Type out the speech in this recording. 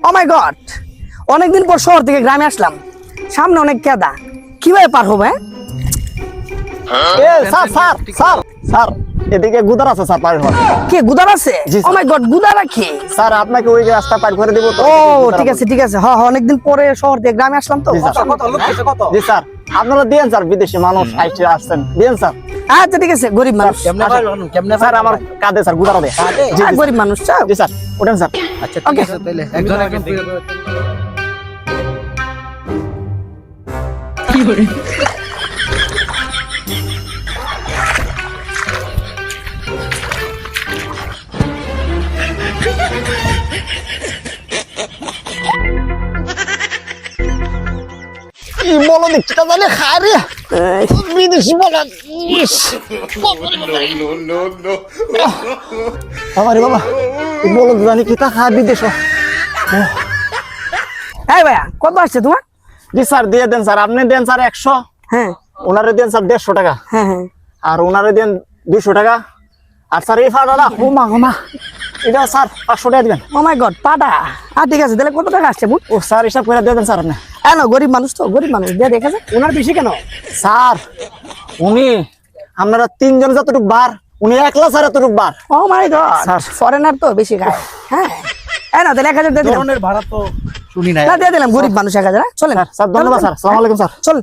ও মাই god, অনেকদিন পর শহর থেকে গ্রামে আসলাম, সামনে অনেক কেদা, কিভাবে পার হবো? স্যার স্যার স্যার স্যার এদিকে গুদার আছে স্যার, পার হন। কে গুদার আছে? জি, ও মাই গড, গুদার কি? স্যার আপনাকে ওই রাস্তা পার করে দেবো তো। ও ঠিক আছে ঠিক আছে, হ্যাঁ অনেকদিন পরে শহর থেকে গ্রামে আসলাম তো। জি স্যার। জি স্যার, আপনারা দিয়েন স্যার, বিদেশি মানুষ আইসে আসছেন, দিয়েন স্যার। আচ্ছা ঠিক আছে, গরিব মানুষ। স্যার আমার কাঁদে স্যার, গুদারা দে। জি জি গরিব মানুষ চাও। জি স্যার, ওঠেন স্যার। আচ্ছা ঠিক আছে তাহলে একজন একজন কি বলো দেখছি তা জানি খায় রে, বিদেশি বলা। বাবারে বাবা, বলো জানি কি তা খায় বিদেশ। এই ভাইয়া, কত আসছে তোমার? জি স্যার দিয়ে দেন স্যার, আপনি দেন স্যার 100, হ্যাঁ ওনারে দেন স্যার 150 টাকা, হ্যাঁ হ্যাঁ। আর ওনারে দেন 200 টাকা। আর স্যার এই ফাড়াটা হোমা হোমা, এটা স্যার 500 টাকা দিবেন। ও মাই গড, পাটা। ঠিক আছে, তাহলে কত টাকা আসছে? ও স্যার হিসাব করে দিয়ে দেন স্যার আপনি। গরিব মানুষ তো, গরিব মানুষ দিয়ে দেখা যায়। ওনার বেশি কেন? স্যার উনি আপনারা 3 জন যতটুক বার, উনি একলা স্যার এতটুক বার। ও মাই গড, স্যার। ফরেনার তো বেশি খায়। হ্যাঁ তাহলে 1000 দিয়ে দিলাম। ধরনের ভাড়া তো শুনি না। না দিয়ে দিলাম, গরিব মানুষ 1000। চলেন স্যার ধন্যবাদ স্যার, আসসালামু আলাইকুম স্যার। চল।